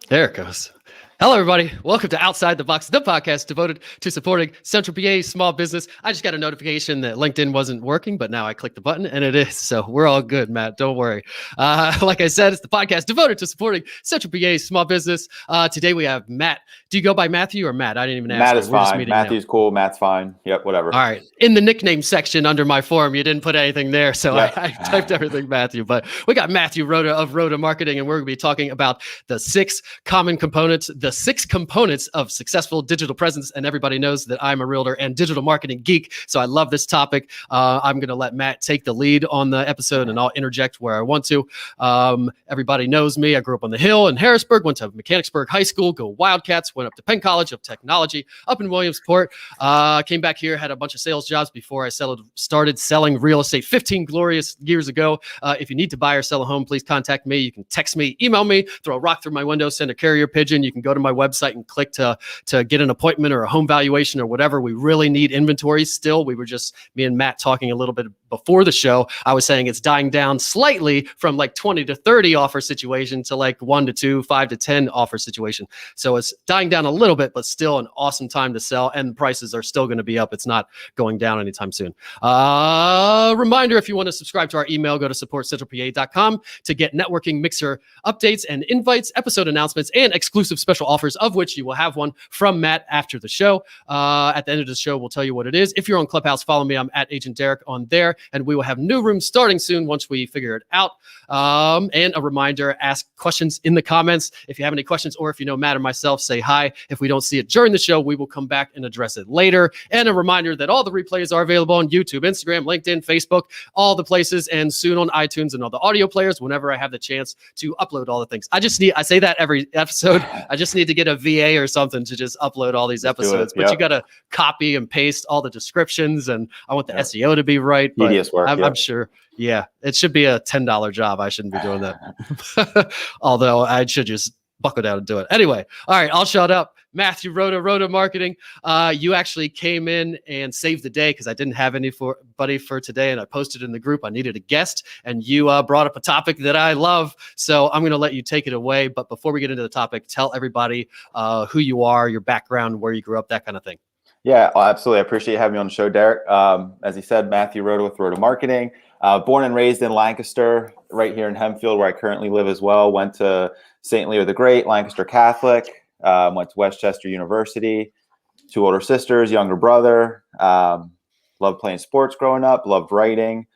There it goes. Hello, everybody. Welcome to Outside the Box, the podcast devoted to supporting Central PA small business. I just got a notification that LinkedIn wasn't working, but now I clicked the button and it is. So we're all good, Matt. Don't worry. Like I said, it's the podcast devoted to supporting Central PA small business. Today we have Matt. Do you go by Matthew or Matt? I didn't even ask. Matt is fine. Matthew's cool. Matt's fine. Yep, whatever. All right. In the nickname section under my form, you didn't put anything there. So Yep. I typed everything Matthew. But we got Matthew Roda of RODA Marketing, and we're going to be talking about the six components of successful digital presence. And everybody knows that I'm a realtor and digital marketing geek. So I love this topic. I'm going to let Matt take the lead on the episode, and I'll interject where I want to. Everybody knows me. I grew up on the Hill in Harrisburg, went to Mechanicsburg High School, go Wildcats, went up to Penn College of Technology up in Williamsport. Came back here, had a bunch of sales jobs before I started selling real estate 15 glorious years ago. If you need to buy or sell a home, please contact me. You can text me, email me, throw a rock through my window, send a carrier pigeon. You can go to my website and click to get an appointment or a home valuation or whatever. We really need inventory still. We were just, me and Matt, talking a little bit before the show. I was saying it's dying down slightly from like 20 to 30 offer situation to like 1 to 2, 5 to 10 offer situation. So it's dying down a little bit, but still an awesome time to sell, and the prices are still going to be up. It's not going down anytime soon. Reminder, if you want to subscribe to our email, go to supportcentralpa.com to get networking mixer updates and invites, episode announcements, and exclusive special offers, of which you will have one from Matt after the show. At the end of the show, we'll tell you what it is. If you're on Clubhouse, follow me. I'm at Agent Derek on there, and we will have new rooms starting soon once we figure it out. And a reminder, ask questions in the comments. If you have any questions, or if you know Matt or myself, say hi. If we don't see it during the show, we will come back and address it later. And a reminder that all the replays are available on YouTube, Instagram, LinkedIn, Facebook, all the places, and soon on iTunes and all the audio players whenever I have the chance to upload all the things. I say that every episode. I just need to get a VA or something to just upload all these episodes. But you got to copy and paste all the descriptions, and I want the SEO to be right. But work, I'm sure. Yeah, it should be a $10 job. I shouldn't be doing that. Although I should just buckle down and do it. Anyway, all right, I'll shut up. Matthew RODA Marketing. You actually came in and saved the day because I didn't have anybody for today, and I posted in the group I needed a guest, and you brought up a topic that I love. So I'm going to let you take it away. But before we get into the topic, tell everybody who you are, your background, where you grew up, that kind of thing. Yeah, absolutely. I appreciate you having me on the show, Derek. As he said, Matthew Roda with RODA Marketing. Born and raised in Lancaster, right here in Hempfield, where I currently live as well. Went to St. Leo the Great, Lancaster Catholic. Went to Westchester University. 2 older sisters, younger brother. Loved playing sports growing up. Loved writing.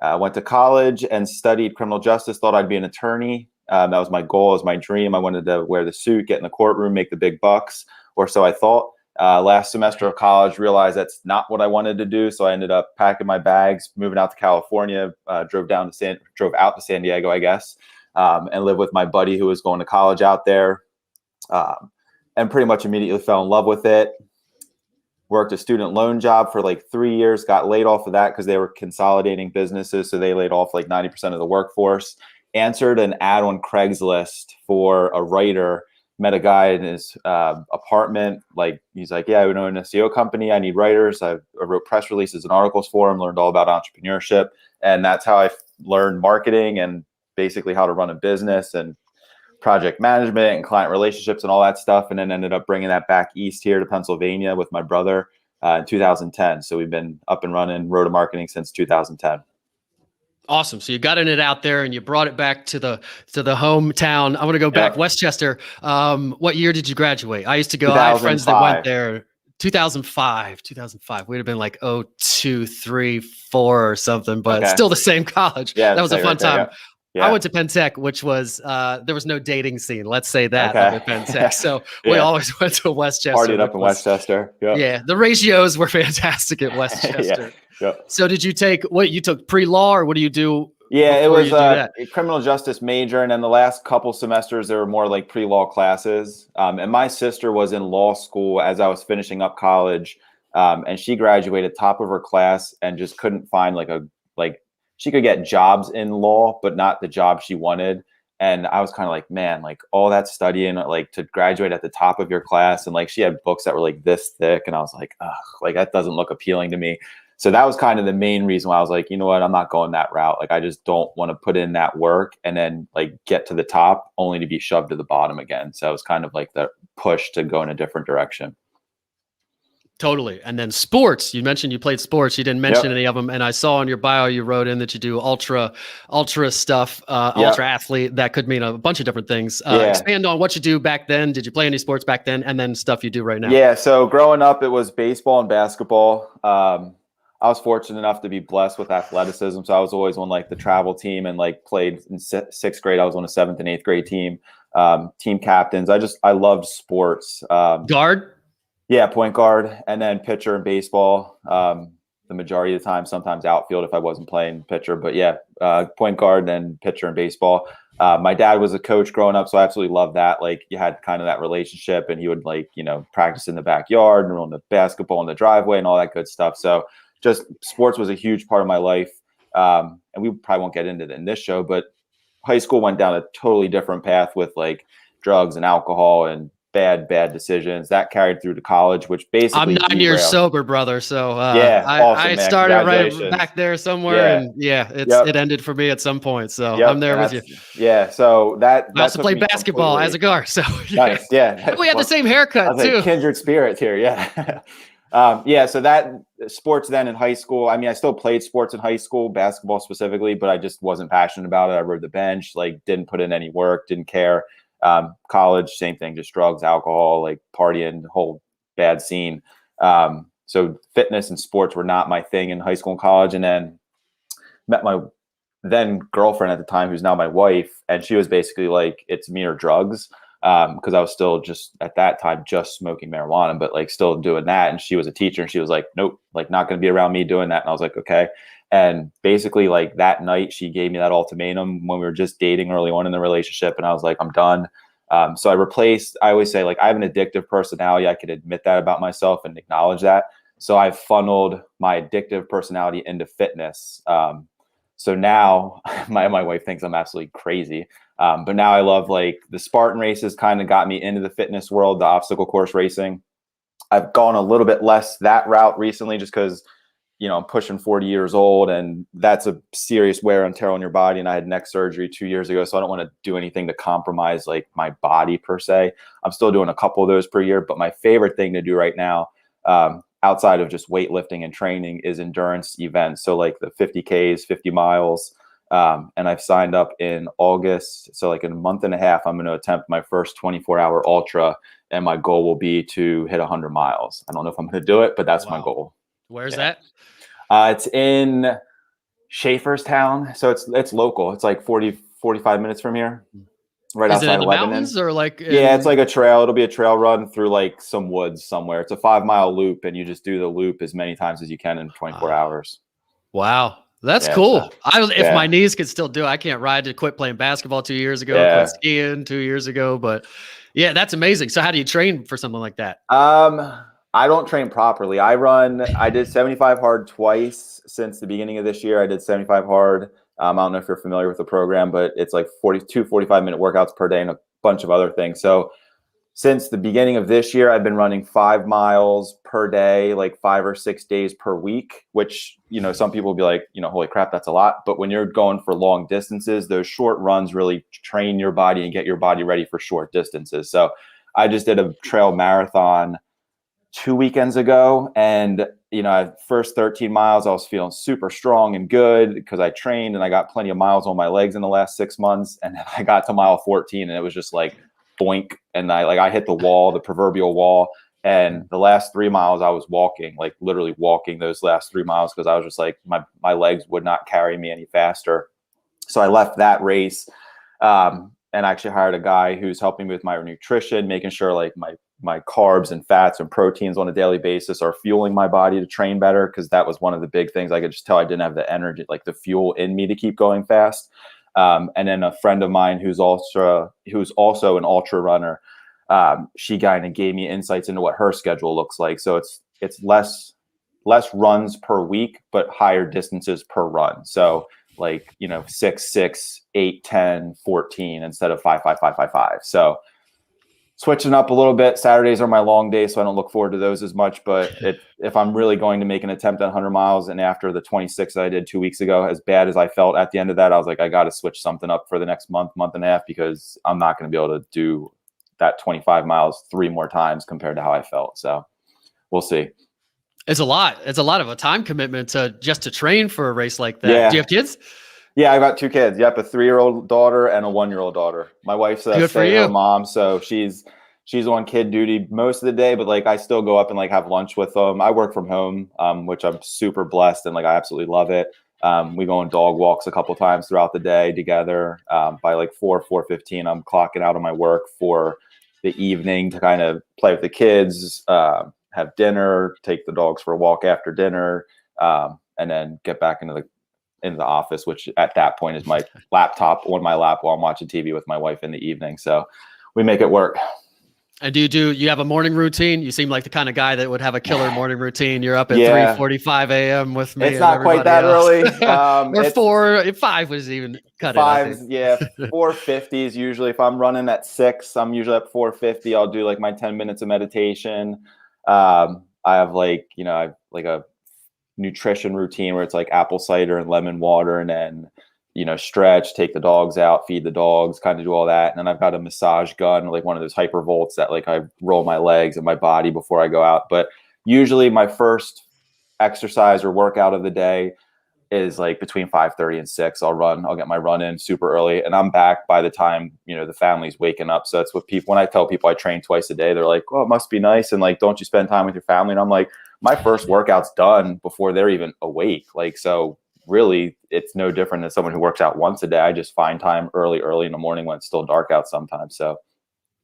Went to college and studied criminal justice. Thought I'd be an attorney. That was my goal. It was my dream. I wanted to wear the suit, get in the courtroom, make the big bucks, or so I thought. Last semester of college, realized that's not what I wanted to do. So I ended up packing my bags, moving out to California, drove out to San Diego, I guess, and lived with my buddy who was going to college out there. And pretty much immediately fell in love with it. Worked a student loan job for like 3 years, got laid off of that because they were consolidating businesses. So they laid off like 90% of the workforce. Answered an ad on Craigslist for a writer. Met a guy in his apartment. Like, he's like, yeah, we know an SEO company. I need writers. I wrote press releases and articles for him, learned all about entrepreneurship. And that's how I learned marketing and basically how to run a business and project management and client relationships and all that stuff. And then ended up bringing that back east here to Pennsylvania with my brother in 2010. So we've been up and running RODA Marketing since 2010. Awesome. So you got it out there and you brought it back to the hometown. I want to go back. Westchester. What year did you graduate? I used to go, I had friends that went there. 2005. We'd have been like 02, 3, 4 or something, but still the same college. Yeah, that was a fun time. Yeah. I went to Penn Tech, which was, there was no dating scene. Let's say that at Penn Tech. So we always went to Westchester. Partied up in Westchester. Yeah. The ratios were fantastic at Westchester. So did you take, you took pre-law, or what do you do? Yeah, it was a criminal justice major. And then the last couple semesters, there were more like pre-law classes. And my sister was in law school as I was finishing up college. And she graduated top of her class and just couldn't find she could get jobs in law, but not the job she wanted. And I was kind of like, man, like all that studying, like to graduate at the top of your class. And like, she had books that were like this thick. And I was like, ugh, like that doesn't look appealing to me. So that was kind of the main reason why I was like, you know what, I'm not going that route. Like, I just don't want to put in that work and then like get to the top only to be shoved to the bottom again. So it was kind of like the push to go in a different direction. Totally. And then sports, you mentioned you played sports. You didn't mention any of them. And I saw in your bio, you wrote in that you do ultra stuff, ultra athlete. That could mean a bunch of different things. Expand on what you do back then. Did you play any sports back then? And then stuff you do right now. Yeah. So growing up, it was baseball and basketball. I was fortunate enough to be blessed with athleticism. So I was always on like the travel team and like played in sixth grade. I was on a 7th and 8th grade team, team captains. I loved sports. Guard? Yeah, point guard, and then pitcher in baseball. The majority of the time, sometimes outfield if I wasn't playing pitcher. But yeah, point guard and pitcher in baseball. My dad was a coach growing up, so I absolutely loved that. Like, you had kind of that relationship, and he would like, practice in the backyard and run the basketball in the driveway and all that good stuff. So just sports was a huge part of my life. And we probably won't get into it in this show, but high school went down a totally different path with like drugs and alcohol and bad decisions that carried through to college, which basically I'm 9 years sober, brother. So awesome, I started right back there somewhere, and it ended for me at some point. So I'm there with you. Yeah. So I also played basketball as a guard. So nice. Yeah. We had the same haircut too. Kindred spirits here. Yeah. So that sports then in high school, I mean, I still played sports in high school, basketball specifically, but I just wasn't passionate about it. I rode the bench, like didn't put in any work, didn't care. College, same thing, just drugs, alcohol, like partying, the whole bad scene. So fitness and sports were not my thing in high school and college. And then met my then girlfriend at the time, who's now my wife. And she was basically like, it's me or drugs. Cause I was still just at that time, just smoking marijuana, but like still doing that. And she was a teacher and she was like, nope, like not going to be around me doing that. And I was like, okay. And basically like that night she gave me that ultimatum when we were just dating early on in the relationship. And I was like, I'm done. So I always say like, I have an addictive personality. I could admit that about myself and acknowledge that. So I funneled my addictive personality into fitness. So now my wife thinks I'm absolutely crazy. But now I love like the Spartan races kind of got me into the fitness world, the obstacle course racing. I've gone a little bit less that route recently just because, I'm pushing 40 years old and that's a serious wear and tear on your body. And I had neck surgery 2 years ago. So I don't want to do anything to compromise like my body per se. I'm still doing a couple of those per year, but my favorite thing to do right now, outside of just weightlifting and training, is endurance events. So like the 50Ks, 50 miles. And I've signed up in August. So like in a month and a half, I'm going to attempt my first 24-hour ultra. And my goal will be to hit 100 miles. I don't know if I'm going to do it, but that's my goal. Where's that? It's in Schaeferstown. So it's local. It's like 45 minutes from here. Right outside Is it in the Lebanon. mountains or like? Yeah, it's like a trail. It'll be a trail run through like some woods somewhere. It's a 5-mile loop, and you just do the loop as many times as you can in 24 hours. Wow. That's cool. If my knees could still do it, I can't ride. To quit playing basketball 2 years ago, quit skiing 2 years ago, but yeah, that's amazing. So how do you train for something like that? I don't train properly. I did 75 hard twice since the beginning of this year. I did 75 hard. I don't know if you're familiar with the program, but it's like 45-minute workouts per day and a bunch of other things. So since the beginning of this year, I've been running 5 miles per day, like 5 or 6 days per week, which, some people will be like, holy crap, that's a lot. But when you're going for long distances, those short runs really train your body and get your body ready for short distances. So I just did a trail marathon 2 weekends ago. And, first 13 miles, I was feeling super strong and good because I trained and I got plenty of miles on my legs in the last 6 months. And then I got to mile 14 and it was just like boink. And I hit the wall, the proverbial wall. And the last 3 miles I was walking, like literally walking those last 3 miles because I was just like, my legs would not carry me any faster. So I left that race and actually hired a guy who's helping me with my nutrition, making sure like my carbs and fats and proteins on a daily basis are fueling my body to train better. Cause that was one of the big things. I could just tell I didn't have the energy, like the fuel in me to keep going fast. And then a friend of mine who's also an ultra runner, she kind of gave me insights into what her schedule looks like. So it's less runs per week, but higher distances per run. So like, 6, 6, 8, 10, 14 instead of 5, 5, 5, 5, 5. So switching up a little bit. Saturdays are my long days, so I don't look forward to those as much. But if I'm really going to make an attempt at 100 miles, and after the 26 that I did 2 weeks ago, as bad as I felt at the end of that, I was like, I got to switch something up for the next month and a half, because I'm not going to be able to do that 25 miles 3 more times compared to how I felt. So we'll see. It's a lot. It's a lot of a time commitment to train for a race like that. Yeah. Do you have kids? Yeah, I got 2 kids. Yep, a 3-year-old daughter and a 1-year-old daughter. My wife's a stay-at-home mom, so she's on kid duty most of the day, but like I still go up and like have lunch with them. I work from home, which I'm super blessed and like I absolutely love it. We go on dog walks a couple times throughout the day together. By like 4:15, I'm clocking out of my work for the evening to kind of play with the kids, have dinner, take the dogs for a walk after dinner, and then get back into the office, which at that point is my laptop on my lap while I'm watching TV with my wife in the evening. So we make it work. And do you have a morning routine? You seem like the kind of guy that would have a killer morning routine. You're up at 3:45 a.m. with me. It's not quite that early. Or 5 was even cut 5, yeah, 4:50 is usually, if I'm running at 6, I'm usually up 4:50. I'll do like my 10 minutes of meditation. I have like, a nutrition routine where it's like apple cider and lemon water, and then stretch, take the dogs out, feed the dogs, kind of do all that. And then I've got a massage gun, like one of those hyper volts that like I roll my legs and my body before I go out. But usually my first exercise or workout of the day is like between 5:30 and 6. I'll get my run in super early, and I'm back by the time the family's waking up. So that's what when I tell people I train twice a day, they're like, "Oh, it must be nice." And like, don't you spend time with your family? And I'm like, my first workout's done before they're even awake. Like, so really it's no different than someone who works out once a day. I just find time early in the morning when it's still dark out sometimes. So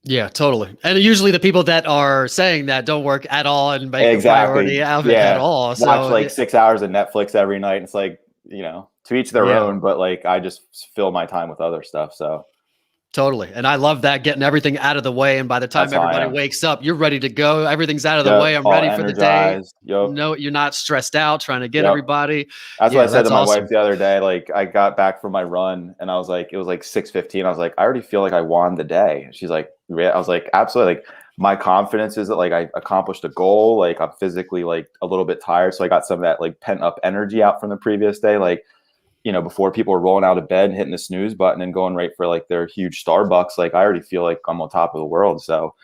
yeah, totally. And usually the people that are saying that don't work at all and make a priority out of it at all. So watch like 6 hours of Netflix every night. And it's like, to each their own, but like I just fill my time with other stuff. So totally. And I love that, getting everything out of the way. And by the time everybody wakes up, you're ready to go. Everything's out of the way. I'm ready for the day. No, you're not stressed out trying to get everybody. That's what I said to my wife the other day. Like I got back from my run and I was like, it was like 6:15. I was like, I already feel like I won the day. She's like, I was like, absolutely. Like my confidence is that like I accomplished a goal. Like I'm physically like a little bit tired. So I got some of that like pent up energy out from the previous day. Like, before people were rolling out of bed and hitting the snooze button and going right for like their huge Starbucks, like I already feel like I'm on top of the world. So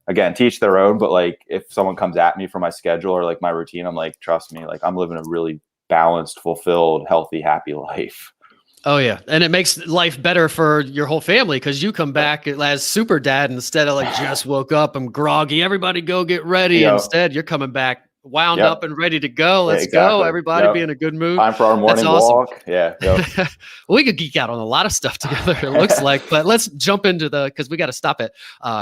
again, teach their own, but like if someone comes at me for my schedule or like my routine, I'm like, trust me, like I'm living a really balanced, fulfilled, healthy, happy life. Oh yeah. And it makes life better for your whole family, because you come back as super dad instead of like just woke up, I'm groggy, everybody go get ready. Instead, you're coming back wound up and ready to go. Let's go. Everybody be in a good mood. Time for our morning walk. Yeah. Well, we could geek out on a lot of stuff together, it looks like, but let's jump into because we got to stop at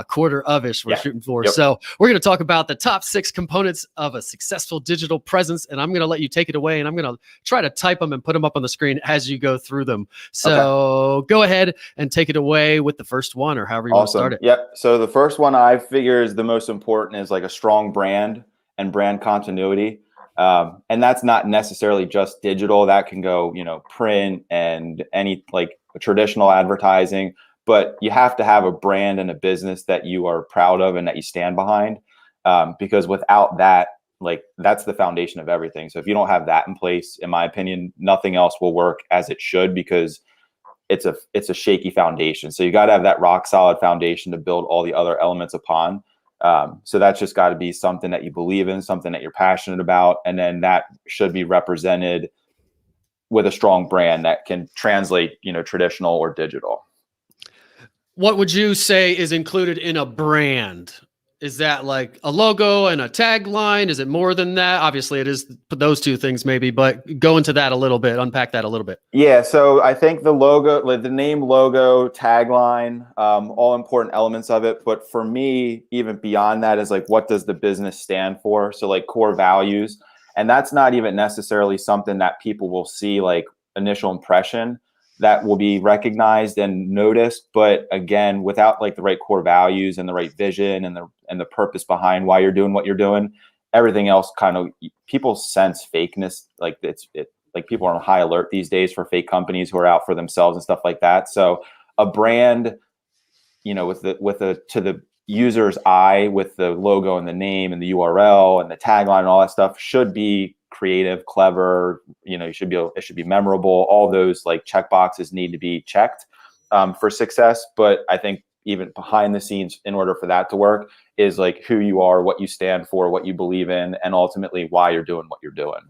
quarter of ish we're shooting for. So we're going to talk about the top 6 components of a successful digital presence. And I'm going to let you take it away, and I'm going to try to type them and put them up on the screen as you go through them. So go ahead and take it away with the first one, or however you want to start it. Yep. So the first one I figure is the most important is like a strong brand and brand continuity. And that's not necessarily just digital. That can go, print and any like traditional advertising, but you have to have a brand and a business that you are proud of and that you stand behind. Because without that, like that's the foundation of everything. So if you don't have that in place, in my opinion, nothing else will work as it should, because it's a shaky foundation. So you got to have that rock solid foundation to build all the other elements upon. So that's just got to be something that you believe in, something that you're passionate about. And then that should be represented with a strong brand that can translate, traditional or digital. What would you say is included in a brand? Is that like a logo and a tagline? Is it more than that? Obviously it is those two things maybe, but go into that a little bit, unpack that a little bit. Yeah. So I think the logo, like the name, logo, tagline, all important elements of it. But for me, even beyond that is like, what does the business stand for? So like core values. And that's not even necessarily something that people will see like initial impression that will be recognized and noticed. But again, without like the right core values and the right vision and the purpose behind why you're doing what you're doing, everything else kind of, people sense fakeness. Like like people are on high alert these days for fake companies who are out for themselves and stuff like that. So a brand, with to the user's eye with the logo and the name and the URL and the tagline and all that stuff should be creative, clever. It should be memorable. All those like check boxes need to be checked for success. But I think even behind the scenes, in order for that to work, is like who you are, what you stand for, what you believe in, and ultimately why you're doing what you're doing.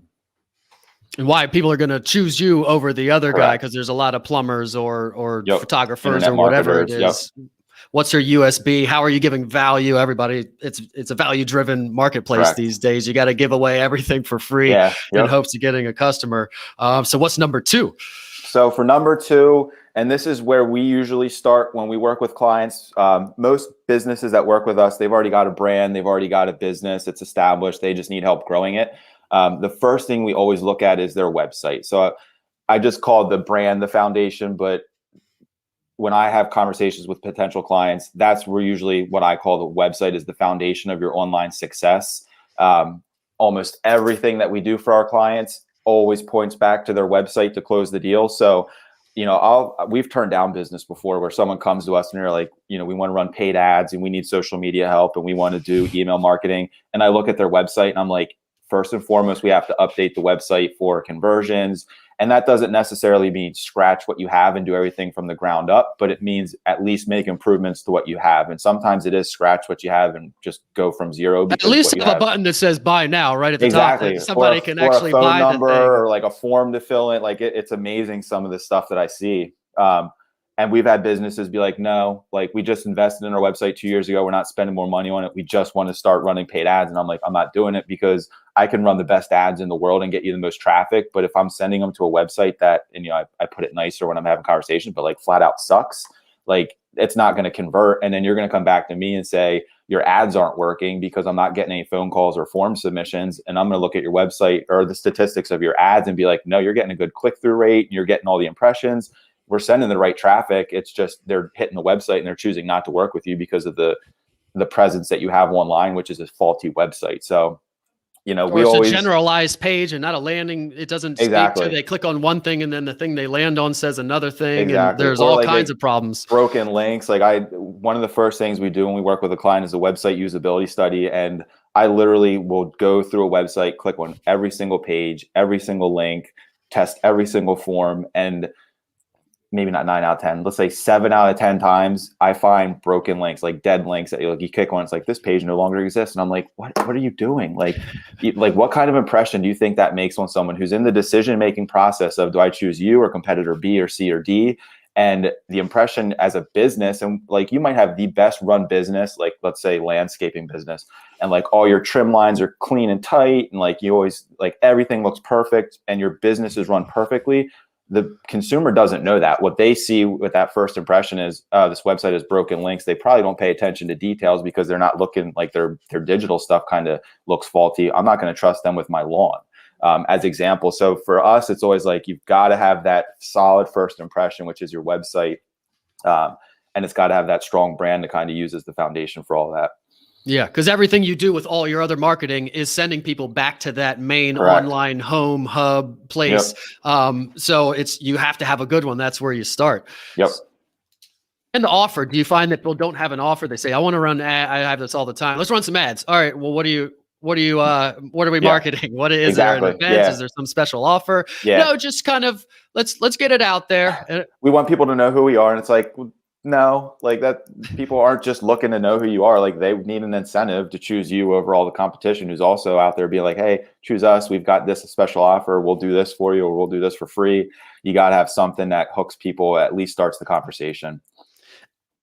And why people are going to choose you over the other Correct. guy, because there's a lot of plumbers or photographers Internet or whatever it marketers, is. What's your USB? How are you giving value? Everybody, it's a value-driven marketplace Correct. these days. You got to give away everything for free in hopes of getting a customer. So what's number 2? So for number 2, and this is where we usually start when we work with clients. Most businesses that work with us, they've already got a brand, they've already got a business, it's established, they just need help growing it. The first thing we always look at is their website. So I just called the brand the foundation, but when I have conversations with potential clients, that's where usually what I call the website is the foundation of your online success. Almost everything that we do for our clients always points back to their website to close the deal. So, we've turned down business before where someone comes to us and they're like, we want to run paid ads and we need social media help and we want to do email marketing. And I look at their website and I'm like, first and foremost, we have to update the website for conversions. And that doesn't necessarily mean scratch what you have and do everything from the ground up, but it means at least make improvements to what you have. And sometimes it is scratch what you have and just go from zero. At least have a button that says buy now right at the top. Somebody can actually buy the thing. Or like a form to fill in. Like it's amazing some of the stuff that I see. And we've had businesses be like, no, like we just invested in our website 2 years ago. We're not spending more money on it. We just want to start running paid ads. And I'm like, I'm not doing it because I can run the best ads in the world and get you the most traffic. But if I'm sending them to a website that, and I put it nicer when I'm having conversations, but like flat out sucks, like it's not going to convert. And then you're going to come back to me and say, your ads aren't working because I'm not getting any phone calls or form submissions. And I'm going to look at your website or the statistics of your ads and be like, no, you're getting a good click-through rate and you're getting all the impressions. We're sending the right traffic. It's just they're hitting the website and they're choosing not to work with you because of the presence that you have online, which is a faulty website. So, or it's a generalized page and not a landing. It doesn't speak to. They click on one thing and then the thing they land on says another thing. And there's all kinds of problems. Broken links. One of the first things we do when we work with a client is a website usability study. And I literally will go through a website, click on every single page, every single link, test every single form, and maybe not 9 out of 10, let's say 7 out of 10 times, I find broken links, like dead links that you click on. It's like, this page no longer exists. And I'm like, what are you doing? Like what kind of impression do you think that makes on someone who's in the decision-making process of, do I choose you or competitor B or C or D? And the impression as a business, and like you might have the best run business, like let's say landscaping business, and like all your trim lines are clean and tight. And like you always, like everything looks perfect and your business is run perfectly. The consumer doesn't know that. What they see with that first impression is, this website has broken links. They probably don't pay attention to details because they're not looking, like their digital stuff kind of looks faulty. I'm not going to trust them with my lawn, as example. So for us, it's always like, you've got to have that solid first impression, which is your website. And it's got to have that strong brand to kind of use as the foundation for all that. Yeah, because everything you do with all your other marketing is sending people back to that main online home hub place. So you have to have a good one. That's where you start. Yep. And the offer, do you find that people don't have an offer? They say, I want to run ad. I have this all the time. Let's run some ads. All right. Well, what are we marketing? What is there an event? Is there some special offer? No, just kind of let's get it out there. We want people to know who we are. And it's like, no, like that, people aren't just looking to know who you are. Like they need an incentive to choose you over all the competition who's also out there being like, hey, choose us. We've got this special offer. We'll do this for you, or we'll do this for free. You got to have something that hooks people, at least starts the conversation.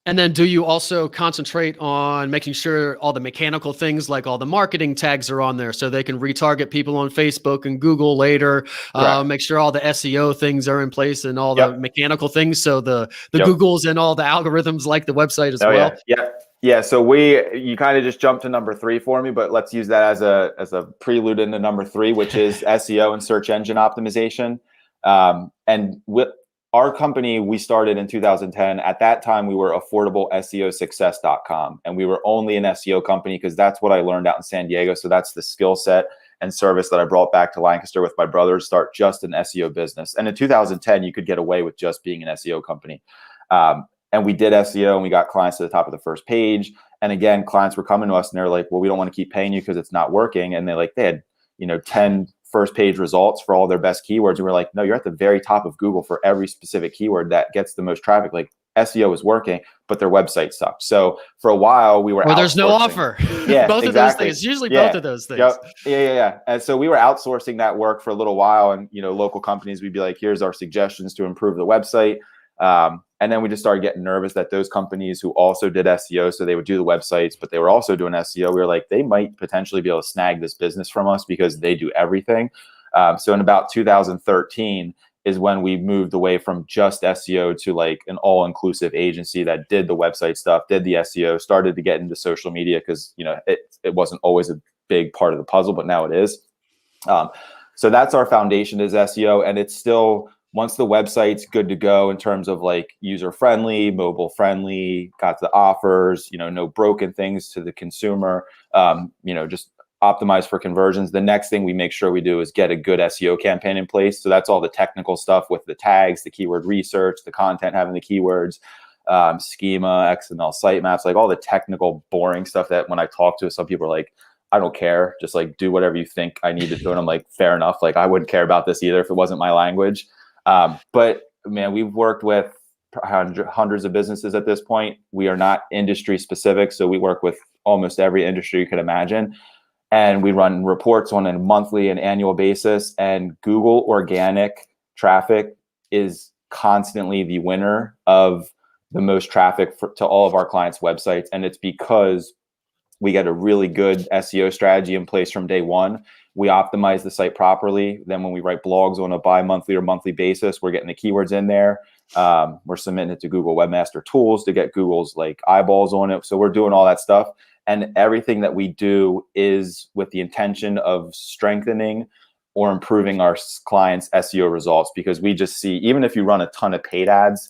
And then do you also concentrate on making sure all the mechanical things, like all the marketing tags are on there so they can retarget people on Facebook and Google later, make sure all the SEO things are in place and all the mechanical things. So the Googles and all the algorithms like the website as well. Yeah. So you kind of just jumped to number 3 for me, but let's use that as a prelude into number 3, which is SEO and search engine optimization. And with our company, we started in 2010. At that time, we were affordableseosuccess.com. And we were only an SEO company because that's what I learned out in San Diego. So that's the skill set and service that I brought back to Lancaster with my brother to start just an SEO business. And in 2010, you could get away with just being an SEO company. And we did SEO and we got clients to the top of the first page. And again, clients were coming to us and they're like, well, we don't want to keep paying you because it's not working. And they had, 10 first page results for all their best keywords. And we're like, no, you're at the very top of Google for every specific keyword that gets the most traffic. Like SEO is working, but their website sucked. So for a while we were there's no offer. Yeah, both of those things. Usually both of those things. Yep. Yeah. And so we were outsourcing that work for a little while. And, local companies, we'd be like, here's our suggestions to improve the website. And then we just started getting nervous that those companies who also did SEO, so they would do the websites, but they were also doing SEO. We were like, they might potentially be able to snag this business from us because they do everything. So in about 2013 is when we moved away from just SEO to like an all-inclusive agency that did the website stuff, did the SEO, started to get into social media because, it wasn't always a big part of the puzzle, but now it is. So that's our foundation is SEO. And it's still, once the website's good to go in terms of like user-friendly, mobile-friendly, got the offers, no broken things to the consumer, just optimize for conversions. The next thing we make sure we do is get a good SEO campaign in place. So that's all the technical stuff with the tags, the keyword research, the content having the keywords, schema, XML sitemaps, like all the technical boring stuff that when I talk to some people are like, I don't care, just like do whatever you think I need to do. And I'm like, fair enough. Like I wouldn't care about this either if it wasn't my language. But man, we've worked with hundreds of businesses at this point. We are not industry specific. So we work with almost every industry you could imagine. And we run reports on a monthly and annual basis. And Google organic traffic is constantly the winner of the most traffic to all of our clients' websites. And it's because we get a really good SEO strategy in place from day one. We optimize the site properly. Then when we write blogs on a bi-monthly or monthly basis, we're getting the keywords in there. We're submitting it to Google Webmaster Tools to get Google's like eyeballs on it. So we're doing all that stuff. And everything that we do is with the intention of strengthening or improving our clients' SEO results, because we just see, even if you run a ton of paid ads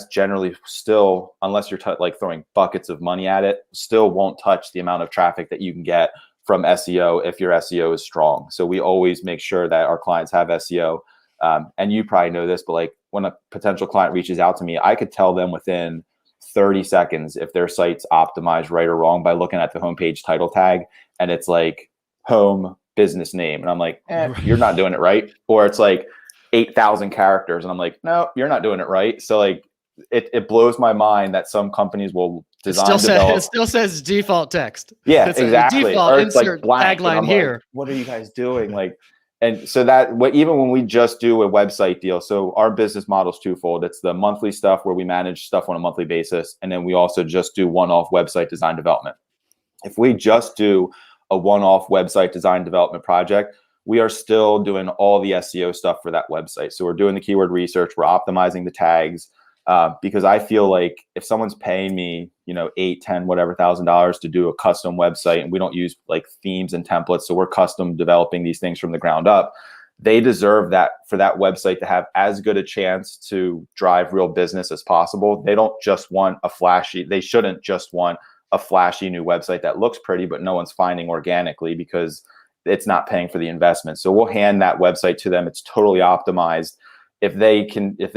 generally still, unless you're like throwing buckets of money at it, still won't touch the amount of traffic that you can get from SEO if your SEO is strong. So we always make sure that our clients have SEO. And you probably know this, but like when a potential client reaches out to me, I could tell them within 30 seconds if their site's optimized right or wrong by looking at the homepage title tag and it's like home business name. And I'm like, you're not doing it right. Or it's like 8,000 characters. And I'm like, no, you're not doing it right. So like, it blows my mind that some companies will design. It still says default text. Yeah, exactly. Default or it's insert like blank. tagline here. Like, what are you guys doing? Like, and so that even when we just do a website deal, so our business model is twofold. It's the monthly stuff where we manage stuff on a monthly basis. And then we also just do one-off website design development. If we just do a one-off website design development project, we are still doing all the SEO stuff for that website. So we're doing the keyword research, we're optimizing the tags, because I feel like if someone's paying me, $8, $10, whatever $1,000 to do a custom website, and we don't use like themes and templates, so we're custom developing these things from the ground up, they deserve that for that website to have as good a chance to drive real business as possible. They shouldn't just want a flashy new website that looks pretty, but no one's finding organically because it's not paying for the investment. So we'll hand that website to them. It's totally optimized. If they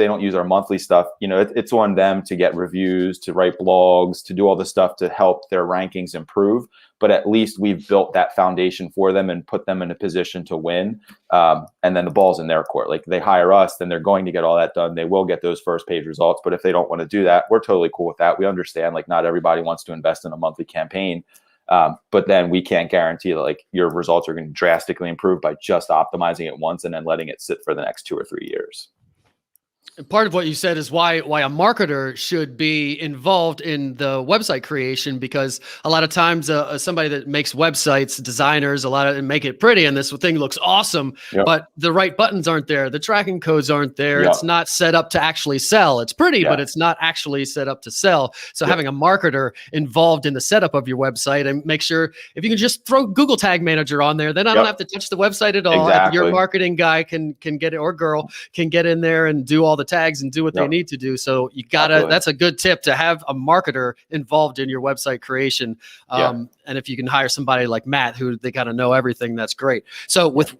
don't use our monthly stuff, it's on them to get reviews, to write blogs, to do all the stuff to help their rankings improve. But at least we've built that foundation for them and put them in a position to win. And then the ball's in their court. Like they hire us, then they're going to get all that done. They will get those first page results. But if they don't want to do that, we're totally cool with that. We understand like not everybody wants to invest in a monthly campaign. But then we can't guarantee that like your results are going to drastically improve by just optimizing it once and then letting it sit for the next 2 or 3 years. Part of what you said is why a marketer should be involved in the website creation, because a lot of times somebody that makes websites, designers, make it pretty, and this thing looks awesome, Yep. but the right buttons aren't there, the tracking codes aren't there, Yep. It's not set up to actually sell. It's pretty, Yeah. but it's not actually set up to sell. So Yep. having a marketer involved in the setup of your website, and make sure if you can just throw Google Tag Manager on there, then I don't Yep. have to touch the website at all. Exactly. Your marketing guy can get it, or girl can get in there and do all all the tags and do what they need to do. So you gotta, that's a good tip, to have a marketer involved in your website creation. And if you can hire somebody like Matt, who they kind of know everything, that's great. So with,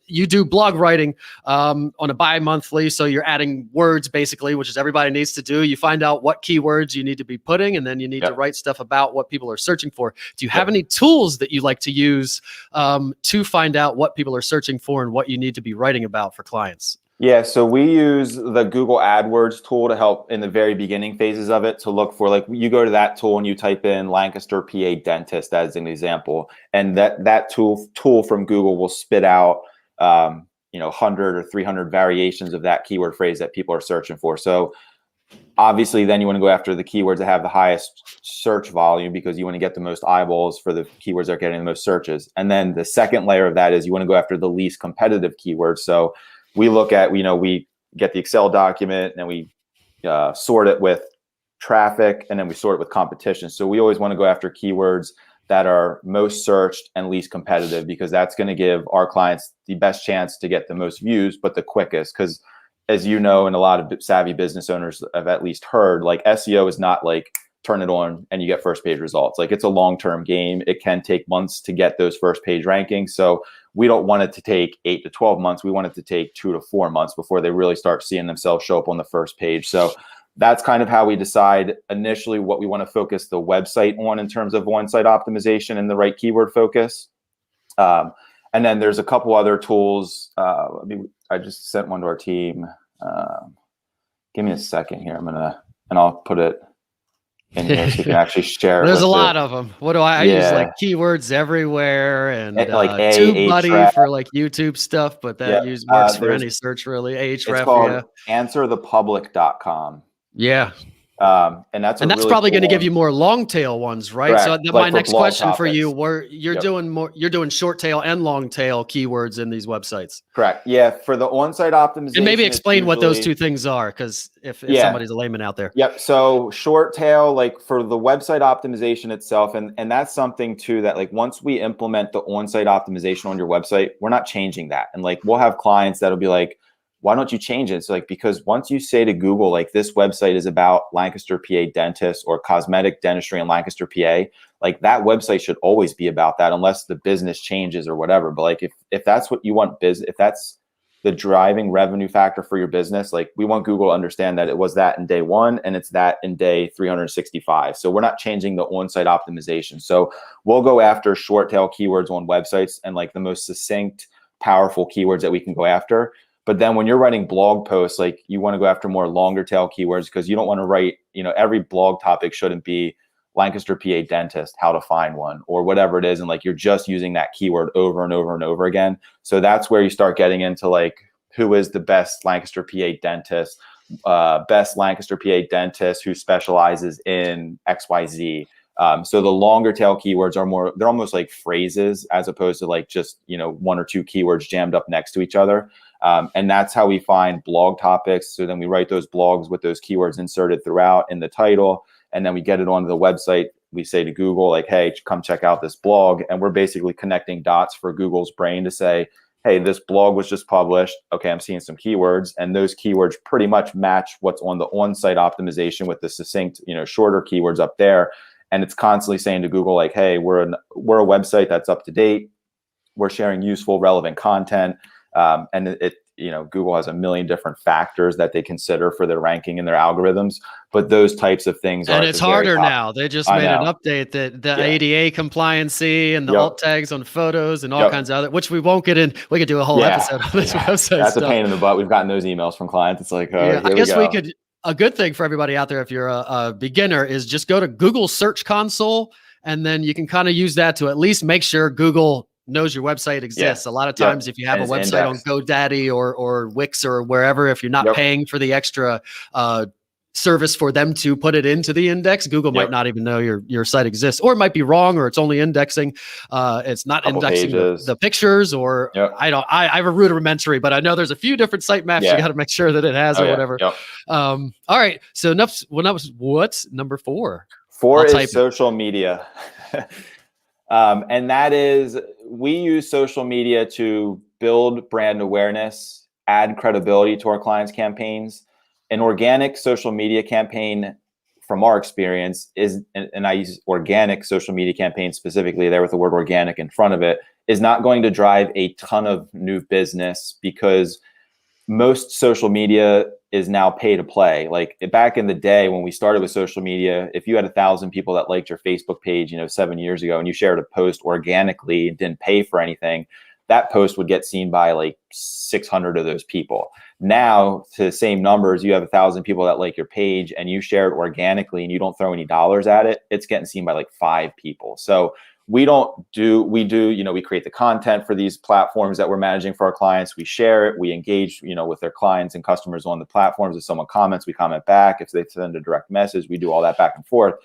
you do blog writing on a bi-monthly, so you're adding words basically, which is everybody needs to do. You find out what keywords you need to be putting, and then you need to write stuff about what people are searching for. Do you have any tools that you like to use to find out what people are searching for and what you need to be writing about for clients? Yeah, so we use the Google AdWords tool to help in the very beginning phases of it, to look for, like, you go to that tool and you type in Lancaster, PA dentist as an example, and that tool from Google will spit out 100 or 300 variations of that keyword phrase that people are searching for. So obviously then you want to go after the keywords that have the highest search volume, because you want to get the most eyeballs for the keywords that are getting the most searches. And then the second layer of that is you want to go after the least competitive keywords. So we look at, we get the Excel document and we sort it with traffic, and then we sort it with competition. So we always want to go after keywords that are most searched and least competitive, because that's going to give our clients the best chance to get the most views, but the quickest. Because as you know, and a lot of savvy business owners have at least heard, like, SEO is not like turn it on and you get first page results. Like, it's a long-term game. It can take months to get those first page rankings. So we don't want it to take 8 to 12 months. We want it to take 2 to 4 months before they really start seeing themselves show up on the first page. So that's kind of how we decide initially what we want to focus the website on in terms of on-site optimization and the right keyword focus. And then there's a couple other tools. I just sent one to our team. Give me a second here. And I'll put it in here so you can actually share it. There's a lot of them. What do I use? Like Keywords Everywhere and like TubeBuddy for like YouTube stuff, but that works for any search really. Ahrefs. It's called answerthepublic.com. Yeah. And that's really probably cool going to give you more long tail ones, right? Correct. So like my next question topics. for you, where you're doing short tail and long tail keywords in these websites. Correct. Yeah. For the on-site optimization. And maybe explain what those two things are, because if somebody's a layman out there. Yep. So short tail, like for the website optimization itself, and that's something too that, like, once we implement the on-site optimization on your website, we're not changing that. And like, we'll have clients that'll be like, why don't you change it? It's like, because once you say to Google, like, this website is about Lancaster, PA dentist or cosmetic dentistry in Lancaster, PA, like, that website should always be about that, unless the business changes or whatever. But like, if that's what you want, if that's the driving revenue factor for your business, like, we want Google to understand that it was that in day one and it's that in day 365. So we're not changing the on-site optimization. So we'll go after short tail keywords on websites and like the most succinct, powerful keywords that we can go after. But then when you're writing blog posts, like, you want to go after more longer tail keywords, because you don't want to write, every blog topic shouldn't be Lancaster, PA dentist, how to find one, or whatever it is. And like, you're just using that keyword over and over and over again. So that's where you start getting into like, who is the best Lancaster, PA dentist, best Lancaster, PA dentist who specializes in XYZ. So the longer tail keywords are they're almost like phrases, as opposed to like just, 1 or 2 keywords jammed up next to each other. And that's how we find blog topics. So then we write those blogs with those keywords inserted throughout in the title, and then we get it onto the website. We say to Google, like, hey, come check out this blog. And we're basically connecting dots for Google's brain to say, hey, this blog was just published. Okay, I'm seeing some keywords, and those keywords pretty much match what's on the on-site optimization with the succinct, shorter keywords up there. And it's constantly saying to Google, like, hey, we're a website that's up to date. We're sharing useful, relevant content. And Google has a million different factors that they consider for their ranking and their algorithms, but those types of things and it's harder now. They just made an update that the ADA compliancy and the alt tags on photos and all kinds of other, which we won't get in. We could do a whole episode on this website. That's a pain in the butt. We've gotten those emails from clients. It's like, I guess we could. A good thing for everybody out there, if you're a beginner, is just go to Google Search Console, and then you can kind of use that to at least make sure Google knows your website exists. A lot of times, if you have a website on GoDaddy or Wix or wherever, if you're not paying for the extra service for them to put it into the index, Google might not even know your site exists, or it might be wrong, or it's only indexing. It's not indexing the pictures, or I have a rudimentary, but I know there's a few different site maps you got to make sure that it has or whatever. All right. So what's number 4? 4 is social media. And that is, we use social media to build brand awareness, add credibility to our clients' campaigns. an organic social media campaign from our experience is, and I use organic social media campaign specifically there with the word organic in front of it, is not going to drive a ton of new business, because most social media is now pay to play. Like back in the day when we started with social media, if you had 1,000 people that liked your Facebook page, 7 years ago, and you shared a post organically and didn't pay for anything, that post would get seen by like 600 of those people. Now, to the same numbers, you have 1,000 people that like your page and you share it organically and you don't throw any dollars at it, it's getting seen by like 5 people. So we create the content for these platforms that we're managing for our clients. We share it, we engage, with their clients and customers on the platforms. If someone comments, we comment back. If they send a direct message, we do all that back and forth.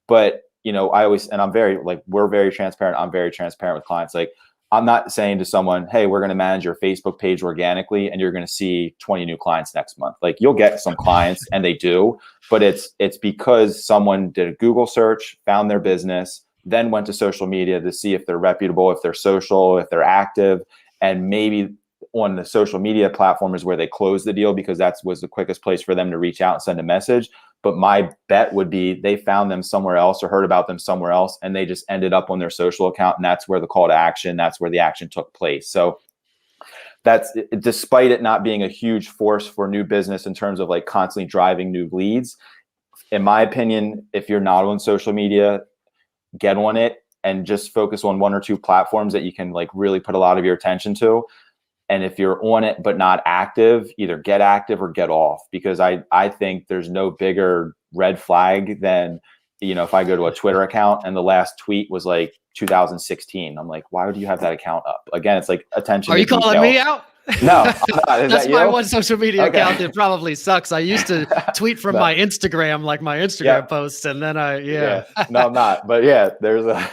But, we're very transparent. I'm very transparent with clients. Like, I'm not saying to someone, hey, we're going to manage your Facebook page organically and you're going to see 20 new clients next month. Like, you'll get some clients and they do, but it's because someone did a Google search, found their business, then went to social media to see if they're reputable, if they're social, if they're active. And maybe on the social media platform is where they close the deal, because that was the quickest place for them to reach out and send a message. But my bet would be they found them somewhere else or heard about them somewhere else, and they just ended up on their social account. And that's where the call to action, that's where the action took place. So that's, despite it not being a huge force for new business in terms of like constantly driving new leads, in my opinion, if you're not on social media, get on it and just focus on 1 or 2 platforms that you can like really put a lot of your attention to. And if you're on it but not active, either get active or get off, because I think there's no bigger red flag than, if I go to a Twitter account and the last tweet was like 2016, I'm like, why do you have that account up? Again, it's like attention. Are you calling me out? No, I'm not. Is That's that my you? one social media account that probably sucks. I used to tweet from my Instagram, like my Instagram posts, and then No, I'm not. But yeah, there's a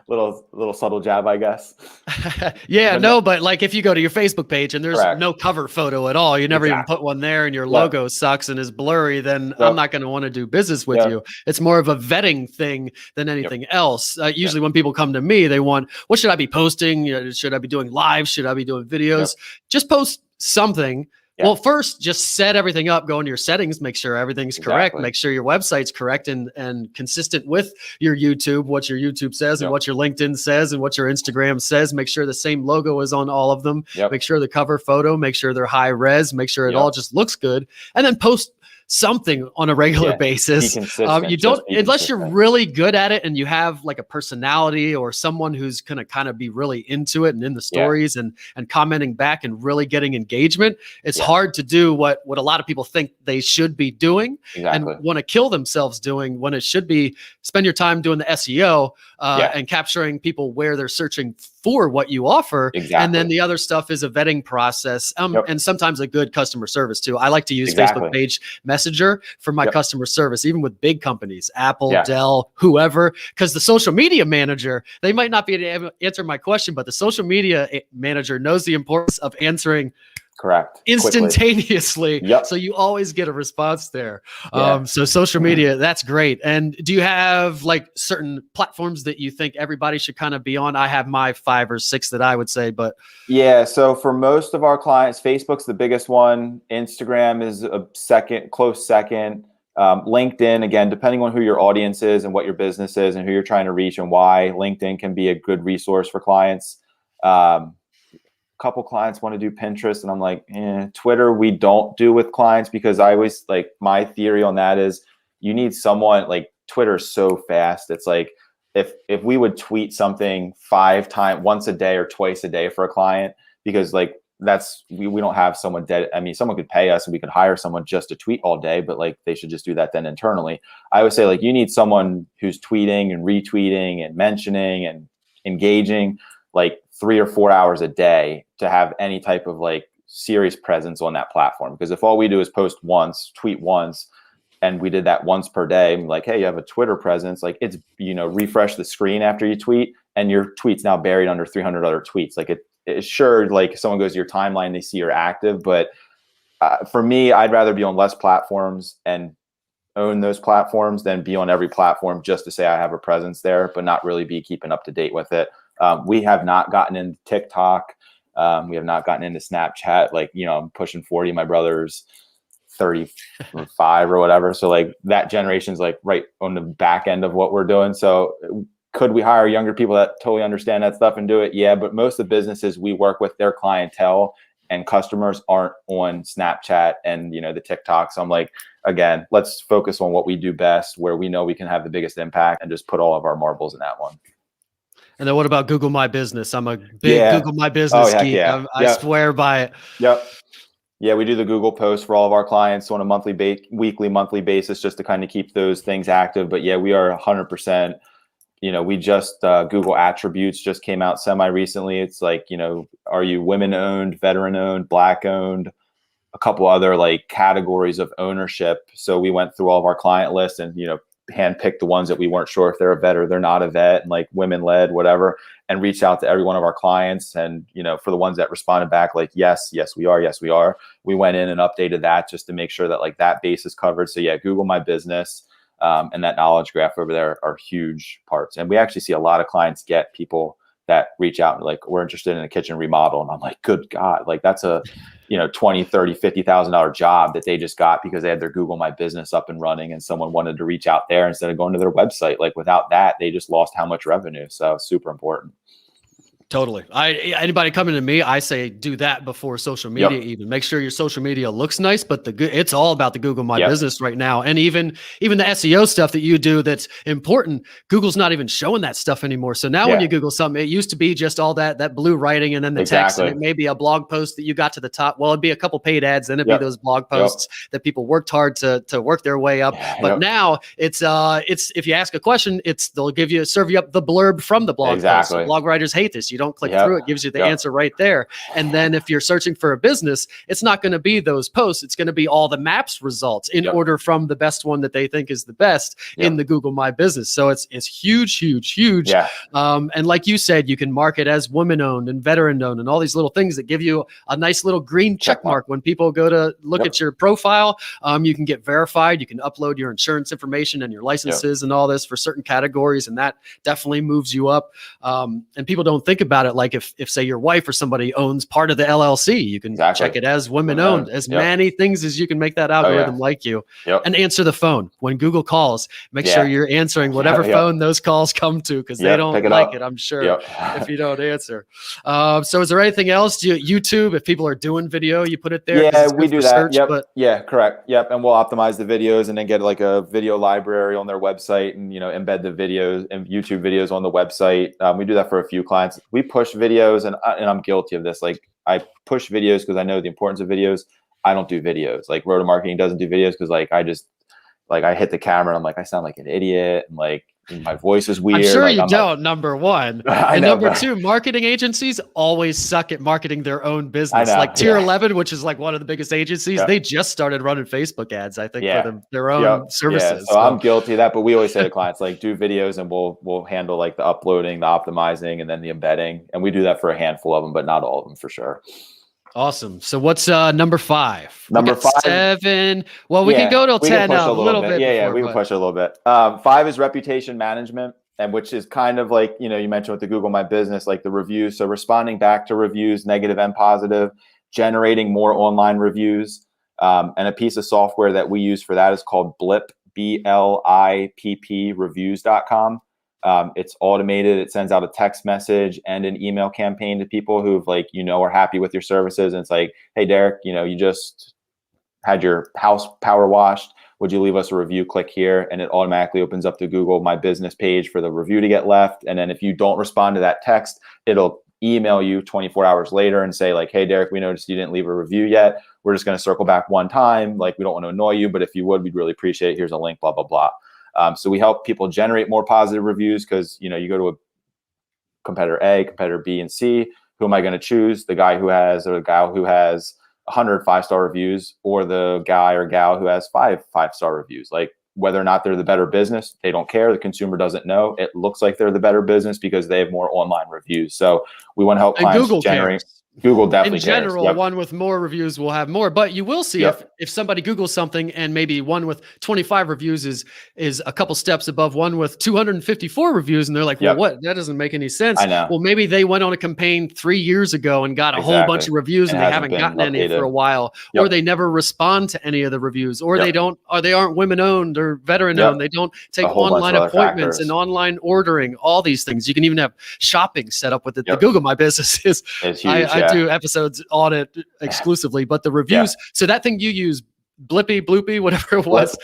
little subtle jab, I guess. But like if you go to your Facebook page and there's no cover photo at all, you never even put one there, and your logo sucks and is blurry, then I'm not going to want to do business with you. It's more of a vetting thing than anything else. Usually when people come to me, they want, what should I be posting? Should I be doing live? Should I be doing videos? Just post something. Well, first, just set everything up, go into your settings, make sure everything's correct, make sure your website's correct and consistent with your YouTube, what your YouTube says and what your LinkedIn says and what your Instagram says. Make sure the same logo is on all of them. Make sure the cover photo, make sure they're high res, make sure it all just looks good, and then post something on a regular basis. You don't, unless you're really good at it and you have like a personality or someone who's going to kind of be really into it and in the stories and commenting back and really getting engagement. It's hard to do what a lot of people think they should be doing and want to kill themselves doing, when it should be spend your time doing the SEO and capturing people where they're searching for what you offer. And then the other stuff is a vetting process and sometimes a good customer service too. I like to use Facebook page Messenger for my customer service, even with big companies, Apple, Dell, whoever, because the social media manager, they might not be able to answer my question, but the social media manager knows the importance of answering instantaneously. So you always get a response there. So social media, that's great. And do you have like certain platforms that you think everybody should kind of be on? I have my 5 or 6 that I would say, but so for most of our clients, Facebook's the biggest one. Instagram is a close second. LinkedIn, again, depending on who your audience is and what your business is and who you're trying to reach and why, LinkedIn can be a good resource for clients. Couple clients want to do Pinterest, and I'm like, Twitter we don't do with clients, because I always, like, my theory on that is you need someone, like, Twitter is so fast. It's like if we would tweet something 5 times, once a day or twice a day for a client, because like we don't have someone someone could pay us and we could hire someone just to tweet all day, but like they should just do that then internally. I would say, like, you need someone who's tweeting and retweeting and mentioning and engaging like 3 or 4 hours a day to have any type of like serious presence on that platform. Because if all we do is post once, tweet once, and we did that once per day, like, hey, you have a Twitter presence, like, it's, refresh the screen after you tweet and your tweet's now buried under 300 other tweets. Like, it's sure, like, if someone goes to your timeline, they see you're active. But for me, I'd rather be on less platforms and own those platforms than be on every platform just to say I have a presence there, but not really be keeping up to date with it. We have not gotten into TikTok. We have not gotten into Snapchat. Like, I'm pushing 40. My brother's 35 or whatever. So like that generation's like right on the back end of what we're doing. So could we hire younger people that totally understand that stuff and do it? Yeah, but most of the businesses we work with, their clientele and customers aren't on Snapchat and, you know, the TikTok. So I'm like, again, let's focus on what we do best, where we know we can have the biggest impact, and just put all of our marbles in that one. And then what about Google My Business? I'm a big Google My Business geek. Yeah. I swear by it. Yep. Yeah, we do the Google posts for all of our clients on a weekly, monthly basis, just to kind of keep those things active. But yeah, we are 100%. You know, we just Google attributes just came out semi recently. It's like, you know, are you women owned, veteran owned, Black owned, a couple other like categories of ownership. So we went through all of our client lists and, you know, handpicked the ones that we weren't sure if they're a vet or they're not a vet, and like women led, whatever, and reached out to every one of our clients. And, you know, for the ones that responded back, like, yes, we are. We went in and updated that just to make sure that like that base is covered. So yeah, Google My Business and that knowledge graph over there are huge parts. And we actually see a lot of clients get people that reach out and like, we're interested in a kitchen remodel. And I'm like, good God, like that's a, you know, $20,000, $30,000, $50,000 job that they just got because they had their Google My Business up and running, and someone wanted to reach out there instead of going to their website. Like without that, they just lost how much revenue. So super important. Totally. Anybody coming to me, I say do that before social media. Even make sure your social media looks nice, but it's all about the Google My Business right now. And even the SEO stuff that you do that's important, Google's not even showing that stuff anymore. So now when you Google something, it used to be just all that blue writing and then the text, and it may be a blog post that you got to the top. Well, it'd be a couple paid ads, then it'd be those blog posts that people worked hard to work their way up. But now it's if you ask a question, they'll serve you up the blurb from the blog post. So blog writers hate this. You don't click through it, gives you the answer right there. And then if you're searching for a business, it's not going to be those posts. It's going to be all the maps results in order from the best one that they think is the best in the Google My Business. So it's huge. And like you said, you can mark it as woman owned and veteran owned and all these little things that give you a nice little green check mark when people go to look at your profile. You can get verified. You can upload your insurance information and your licenses and all this for certain categories. And that definitely moves you up. And people don't think about it. Like if say your wife or somebody owns part of the LLC, you can check it as women owned. As many things as you can make that algorithm like you. And answer the phone when Google calls. Make sure you're answering whatever phone those calls come to, because they don't like it, I'm sure, if you don't answer. So is there anything else? YouTube, if people are doing video, you put it there? Yeah, we do that. Search, correct. And we'll optimize the videos and then get like a video library on their website and, you know, embed the videos and YouTube videos on the website. We do that for a few clients. We push videos, and I'm guilty of this. Like I push videos because I know the importance of videos. I don't do videos. Like RODA Marketing doesn't do videos because like I hit the camera and I'm like, I sound like an idiot, and like my voice is weird. I'm sure like, you don't, number one. And number two, marketing agencies always suck at marketing their own business. Like Tier 11, which is like one of the biggest agencies, they just started running Facebook ads, I think, for their own services. So I'm guilty of that, but we always say to clients, like, do videos and we'll handle like the uploading, the optimizing, and then the embedding. And we do that for a handful of them, but not all of them for sure. Awesome. So what's number 5? Number 5, 7. Well, we can go till 10 a little bit. We can push it a little bit. 5 is reputation management, and which is kind of like, you know, you mentioned with the Google My Business, like the reviews. So responding back to reviews, negative and positive, generating more online reviews. And a piece of software that we use for that is called Blip, BLIPP reviews.com. It's automated. It sends out a text message and an email campaign to people who've like, you know, are happy with your services. And it's like, hey, Derek, you know, you just had your house power washed. Would you leave us a review? Click here. And it automatically opens up the Google My Business page for the review to get left. And then if you don't respond to that text, it'll email you 24 hours later and say like, hey, Derek, we noticed you didn't leave a review yet. We're just going to circle back one time. Like, we don't want to annoy you, but if you would, we'd really appreciate it. Here's a link, blah, blah, blah. So we help people generate more positive reviews because, you know, you go to a competitor A, competitor B, and C. Who am I going to choose? The guy who has, or the gal who has 100 5-star reviews, or the guy or gal who has 5 5-star reviews? Like, whether or not they're the better business, they don't care. The consumer doesn't know. It looks like they're the better business because they have more online reviews. So we want to help clients Google generate. cares. Google In definitely cares. general, Yep. one with more reviews will have more, but you will see Yep. if somebody Googles something and maybe one with 25 reviews is a couple steps above one with 254 reviews, and they're like, well, Yep. what? That doesn't make any sense. I know. Well, maybe they went on a campaign 3 years ago and got a whole bunch Exactly. of reviews It and they hasn't haven't been gotten any for updated. a while, or Yep. they never respond to any of the reviews, or Yep. they aren't women owned or veteran Yep. owned. They don't take A whole bunch online of other appointments factors. and online ordering, all these things. You can even have shopping set up with it. The Yep. Google My Business is It's huge. I do episodes on it exclusively, but the reviews. So that thing you use, Blippy, Bloopy, whatever it was.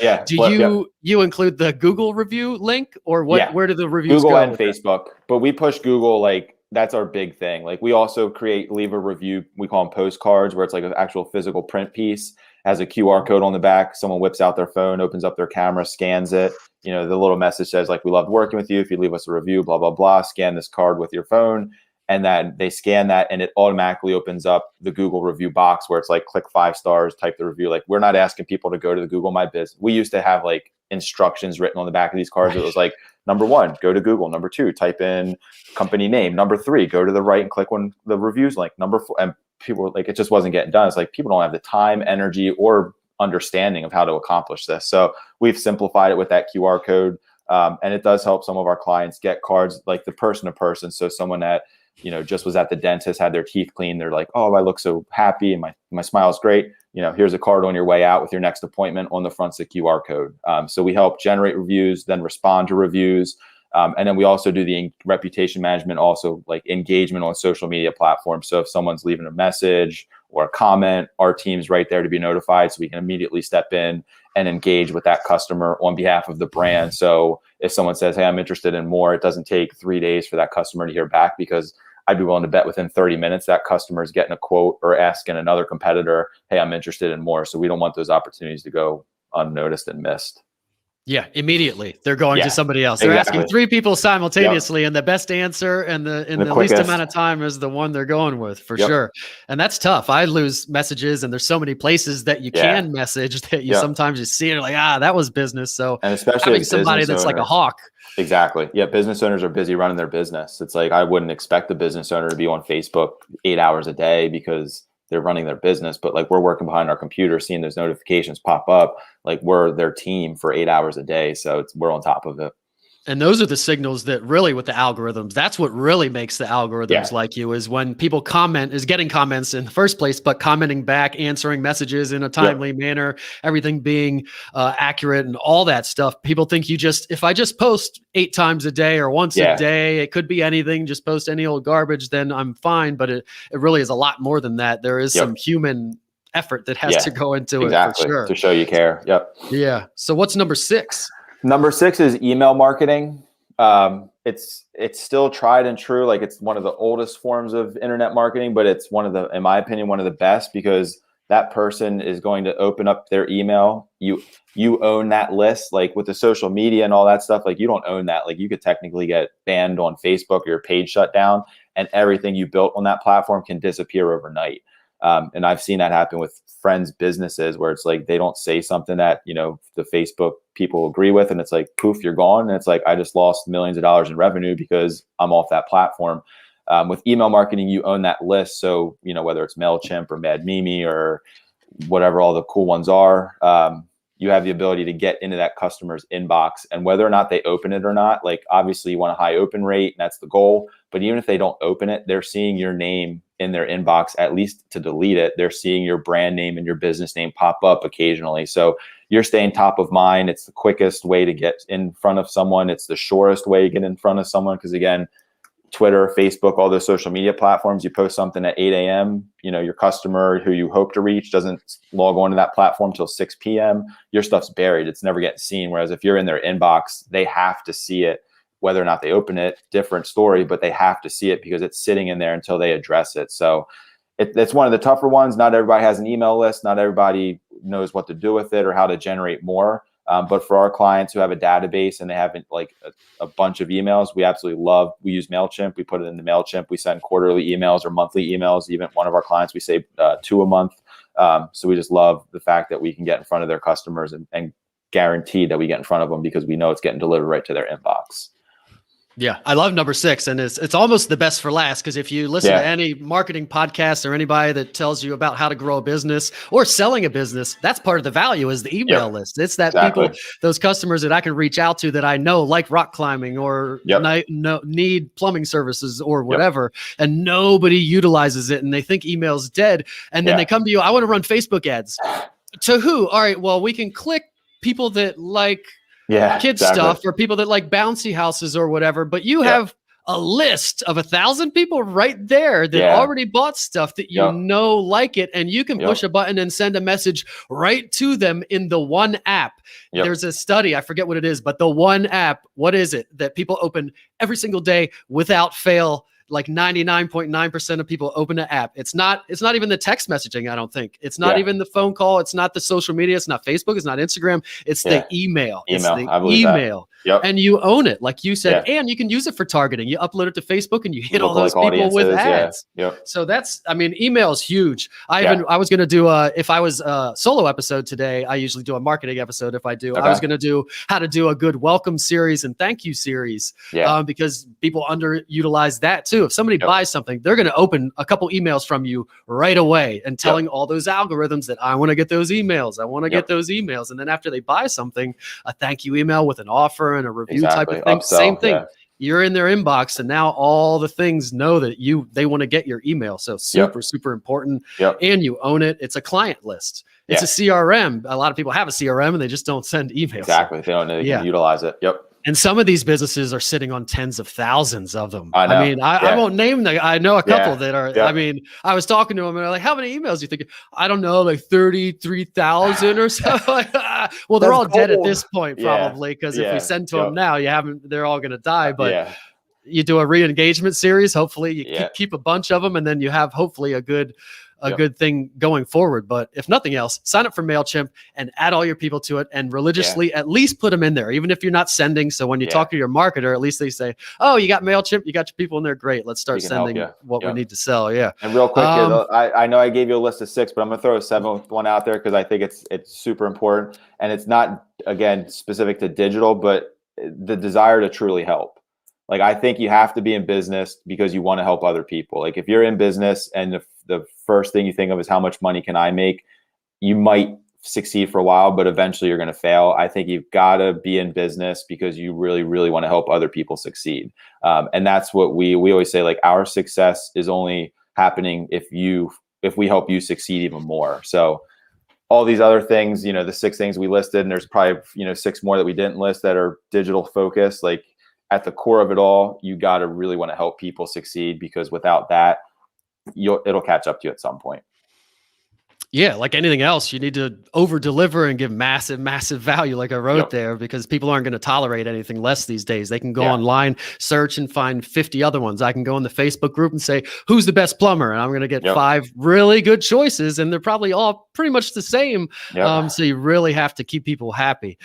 You include the Google review link, or what? Yeah. Where do the reviews Google go? and Facebook, but we push Google. Like that's our big thing. Like we also leave a review. We call them postcards, where it's like an actual physical print piece, has a QR code on the back. Someone whips out their phone, opens up their camera, scans it. You know, the little message says like, "We loved working with you. If you leave us a review, blah blah blah. Scan this card with your phone." And then they scan that and it automatically opens up the Google review box where it's like, click 5 stars, type the review. Like we're not asking people to go to the Google My Biz. We used to have like instructions written on the back of these cards. It was like, number 1, go to Google. Number 2, type in company name. Number 3, go to the right and click on the reviews link. Number 4, and people were like, it just wasn't getting done. It's like, people don't have the time, energy, or understanding of how to accomplish this. So we've simplified it with that QR code. And it does help some of our clients get cards like the person to person. So someone that, you know, just was at the dentist, had their teeth cleaned. They're like, oh, I look so happy and my smile is great. You know, here's a card on your way out with your next appointment. On the front's the QR code. So we help generate reviews, then respond to reviews. And then we also do the reputation management, also like engagement on social media platforms. So if someone's leaving a message or a comment, our team's right there to be notified, so we can immediately step in and engage with that customer on behalf of the brand. So if someone says, hey, I'm interested in more, it doesn't take 3 days for that customer to hear back, because I'd be willing to bet within 30 minutes that customer is getting a quote or asking another competitor, hey, I'm interested in more. So we don't want those opportunities to go unnoticed and missed. Yeah, immediately they're going to somebody else. They're asking 3 people simultaneously, and the best answer and the least amount of time is the one they're going with, for sure. And that's tough. I lose messages, and there's so many places that you can message that you sometimes you see it like, that was business. So and especially having somebody that's like a hawk. Exactly. Yeah, business owners are busy running their business. It's like I wouldn't expect a business owner to be on Facebook 8 hours a day because they're running their business, but like we're working behind our computer, seeing those notifications pop up. Like we're their team for 8 hours a day. So we're on top of it. And those are the signals that really, with the algorithms, that's what really makes the algorithms like you, is when people is getting comments in the first place, but commenting back, answering messages in a timely manner, everything being accurate and all that stuff. People think if I just post 8 times a day or once a day, it could be anything, just post any old garbage, then I'm fine. But it really is a lot more than that. There is some human effort that has to go into it, for sure, to show you care. Yeah. So what's number 6? Number 6 is email marketing. It's still tried and true. Like it's one of the oldest forms of internet marketing, but it's in my opinion, one of the best, because that person is going to open up their email. You own that list. Like with the social media and all that stuff, like you don't own that. Like you could technically get banned on Facebook or your page shut down, and everything you built on that platform can disappear overnight. And I've seen that happen with friends' businesses, where it's like they don't say something that, you know, the Facebook people agree with, and it's like, poof, you're gone. And it's like, I just lost millions of dollars in revenue because I'm off that platform. With email marketing, you own that list. So, you know, whether it's MailChimp or Mad Mimi or whatever all the cool ones are, you have the ability to get into that customer's inbox, and whether or not they open it or not, like obviously you want a high open rate, and that's the goal. But even if they don't open it, they're seeing your name in their inbox, at least to delete it. They're seeing your brand name and your business name pop up occasionally. So you're staying top of mind. It's the quickest way to get in front of someone. It's the surest way to get in front of someone. Because again, Twitter, Facebook, all those social media platforms, you post something at 8 a.m., you know, your customer who you hope to reach doesn't log on to that platform till 6 p.m. Your stuff's buried. It's never getting seen. Whereas if you're in their inbox, they have to see it. Whether or not they open it, different story, but they have to see it because it's sitting in there until they address it. So it's one of the tougher ones. Not everybody has an email list. Not everybody knows what to do with it or how to generate more. But for our clients who have a database and they have like a bunch of emails, we use MailChimp. We put it in the MailChimp. We send quarterly emails or monthly emails. Even one of our clients, we say 2 a month. So we just love the fact that we can get in front of their customers and guarantee that we get in front of them because we know it's getting delivered right to their inbox. Yeah, I love number 6, and it's almost the best for last, because if you listen to any marketing podcast or anybody that tells you about how to grow a business or selling a business, that's part of the value is the email list. It's that people, those customers that I can reach out to that I know like rock climbing or need plumbing services or whatever, and nobody utilizes it and they think email's dead, and then they come to you, I want to run Facebook ads. To who? All right, well, we can click people that like kids stuff or people that like bouncy houses or whatever, but you have a list of 1,000 people right there that already bought stuff that you know like it, and you can push a button and send a message right to them in the one app. There's a study, I forget what it is, but the one app, what is it that people open every single day without fail? Like 99.9% of people open an app. It's not even the text messaging. I don't think it's not even the phone call. It's not the social media. It's not Facebook. It's not Instagram. It's the email. It's the email. And you own it, like you said, and you can use it for targeting. You upload it to Facebook and you hit all those people with ads. So that's, I mean, email is huge. I was going to do if I was a solo episode today, I usually do a marketing episode. If I do, I was going to do how to do a good welcome series and thank you series, because people underutilize that too. If somebody buys something, they're going to open a couple emails from you right away and telling all those algorithms that I want to get those emails. I want to get those emails. And then after they buy something, a thank you email with an offer and a review type of thing. Upsell, same thing. You're in their inbox, and now all the things know that they want to get your email. So super important. And you own it. It's a client list. It's a CRM. A lot of people have a CRM and they just don't send emails. Exactly. They don't know they can utilize it. And some of these businesses are sitting on tens of thousands of them. I mean, I won't name them. I know a couple that are, I mean, I was talking to them and they're like, how many emails do you think? I don't know, like 33,000 or so. Well, they're all dead at this point, probably, because if we send to them now, they're all going to die. But you do a re-engagement series. Hopefully you keep a bunch of them, and then you have hopefully a good thing going forward. But if nothing else, sign up for MailChimp and add all your people to it, and religiously at least put them in there, even if you're not sending. So when you talk to your marketer, at least they say, oh, you got MailChimp, you got your people in there. Great. Let's start sending what we need to sell. And real quick here, I know I gave you a list of 6, but I'm going to throw a 7th one out there because I think it's super important. And it's not, again, specific to digital, but the desire to truly help. Like, I think you have to be in business because you want to help other people. Like, if you're in business and the first thing you think of is how much money can I make, you might succeed for a while, but eventually you're going to fail. I think you've got to be in business because you really, really want to help other people succeed. And that's what we always say, like, our success is only happening if we help you succeed even more. So all these other things, the 6 things we listed, and there's probably, 6 more that we didn't list that are digital focused. Like, at the core of it all, you got to really want to help people succeed, because without that, it'll catch up to you at some point. Yeah, like anything else, you need to over deliver and give massive value, like I wrote there, because people aren't going to tolerate anything less these days. They can go online, search, and find 50 other ones. I can go in the Facebook group and say, who's the best plumber? And I'm going to get 5 really good choices, and they're probably all pretty much the same. So you really have to keep people happy.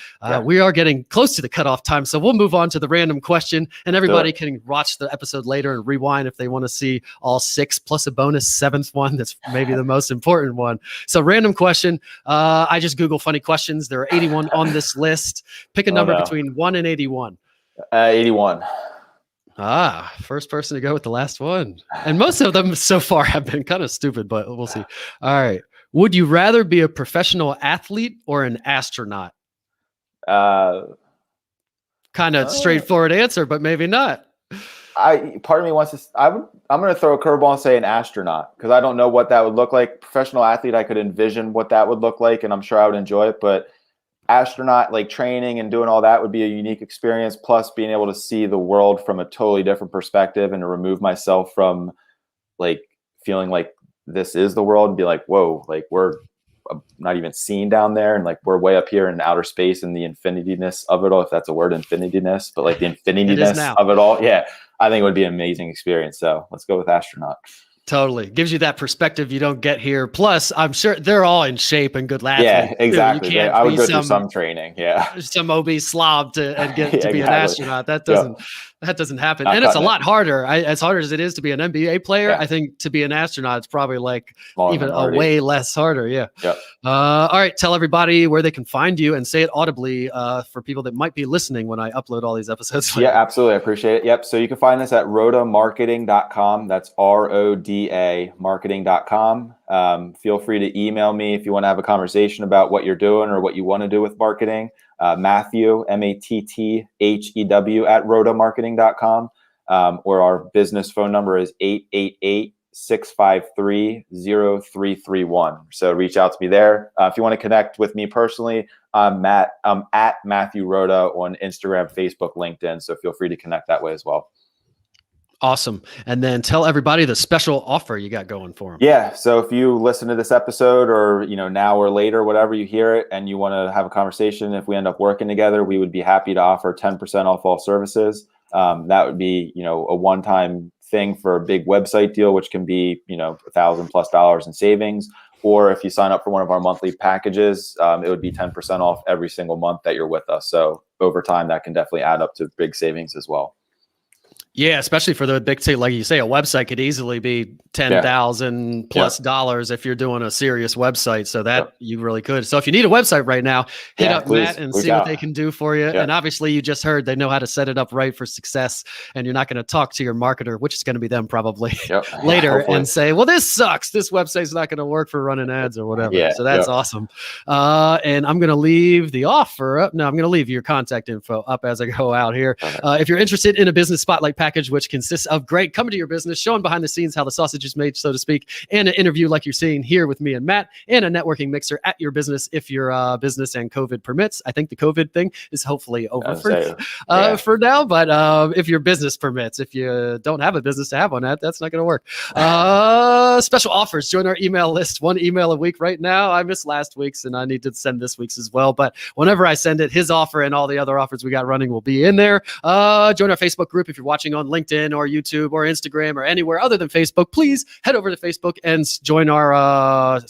We are getting close to the cutoff time, so we'll move on to the random question, and everybody can watch the episode later and rewind if they want to see all 6 plus a bonus 7th one. That's maybe the most important one. So random question. I just Google funny questions. There are 81 on this list. Pick a number between 1 and 81. 81. First person to go with the last one. And most of them so far have been kind of stupid, but we'll see. All right. Would you rather be a professional athlete or an astronaut? Kind of straightforward answer, but maybe not. Part of me wants to. I'm going to throw a curveball and say an astronaut, because I don't know what that would look like. Professional athlete, I could envision what that would look like, and I'm sure I would enjoy it. But astronaut, like training and doing all that, would be a unique experience. Plus, being able to see the world from a totally different perspective and to remove myself from like feeling like this is the world and be like, whoa, like we're not even seen down there, and like we're way up here in outer space and the infinityness of it all, if that's a word, infinityness, but like the infinityness of it all. Yeah, I think it would be an amazing experience. So let's go with astronaut. Totally. Gives you that perspective you don't get here. Plus, I'm sure they're all in shape and good athletes. Yeah, exactly. I would go through some training. Yeah. Some obese slob and get to be an astronaut. That doesn't That doesn't happen. Not And it's a cutting it. lot harder. As hard as it is to be an NBA player, Yeah. I think to be an astronaut, it's probably like Small even a minority. way less harder. Yeah. Yep. All right. Tell everybody where they can find you and say it audibly for people that might be listening when I upload all these episodes. Yeah, absolutely. I appreciate it. Yep. So you can find us at rodamarketing.com. That's RODA marketing.com. Feel free to email me if you want to have a conversation about what you're doing or what you want to do with marketing. Matthew, Mattthew at rodamarketing.com. Or our business phone number is 888-653-0331. So reach out to me there. If you want to connect with me personally, I'm at Matthew Roda on Instagram, Facebook, LinkedIn. So feel free to connect that way as well. Awesome. And then tell everybody the special offer you got going for them. Yeah. So if you listen to this episode or, now or later, whatever you hear it, and you want to have a conversation, if we end up working together, we would be happy to offer 10% off all services. That would be, a one-time thing for a big website deal, which can be, $1,000+ in savings. Or if you sign up for one of our monthly packages, it would be 10% off every single month that you're with us. So over time, that can definitely add up to big savings as well. Yeah, especially for the big ticket, like you say, a website could easily be $10,000+ if you're doing a serious website. So that you really could. So if you need a website right now, hit up please, Matt and see what they can do for you. And obviously, you just heard they know how to set it up right for success. And you're not going to talk to your marketer, which is going to be them probably later, and say, "Well, this sucks. This website's not going to work for running ads or whatever." So that's awesome. And I'm going to leave the offer up. No, I'm going to leave your contact info up as I go out here. If you're interested in a business spotlight package, which consists of Greg coming to your business, showing behind the scenes how the sausage is made, so to speak, and an interview like you're seeing here with me and Matt, and a networking mixer at your business if your business and COVID permits. I think the COVID thing is hopefully over for now, but if your business permits, if you don't have a business to have one at, that's not going to work. Special offers, join our email list, 1 email a week right now. I missed last week's and I need to send this week's as well, but whenever I send it, his offer and all the other offers we got running will be in there. Join our Facebook group if you're watching on LinkedIn or YouTube or Instagram or anywhere other than Facebook. Please head over to Facebook and join our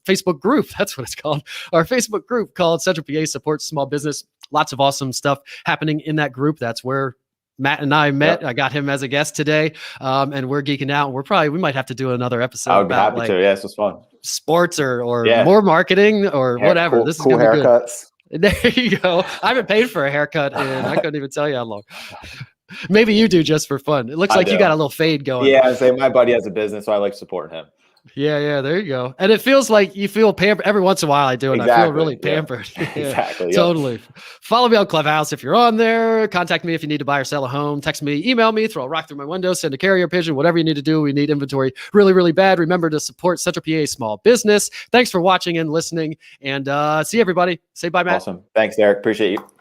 Facebook group. That's what it's called. Our Facebook group called Central PA Supports Small Business. Lots of awesome stuff happening in that group. That's where Matt and I met. I got him as a guest today, and we're geeking out. We might have to do another episode. I would be happy to. Yeah, this was fun. Sports or more marketing or whatever. Cool, this is cool gonna be haircuts. Good. There you go. I haven't paid for a haircut, and I couldn't even tell you how long. Maybe you do just for fun. It looks like you got a little fade going. Yeah, I say my buddy has a business, so I like supporting him. Yeah, there you go. And it feels like you feel pampered. Every once in a while I do, and I feel really pampered. Exactly. Totally. Follow me on Clubhouse if you're on there. Contact me if you need to buy or sell a home. Text me, email me, throw a rock through my window, send a carrier pigeon, whatever you need to do. We need inventory really, really bad. Remember to support Central PA small business. Thanks for watching and listening, and see everybody. Say bye, Matt. Awesome. Thanks, Derek. Appreciate you.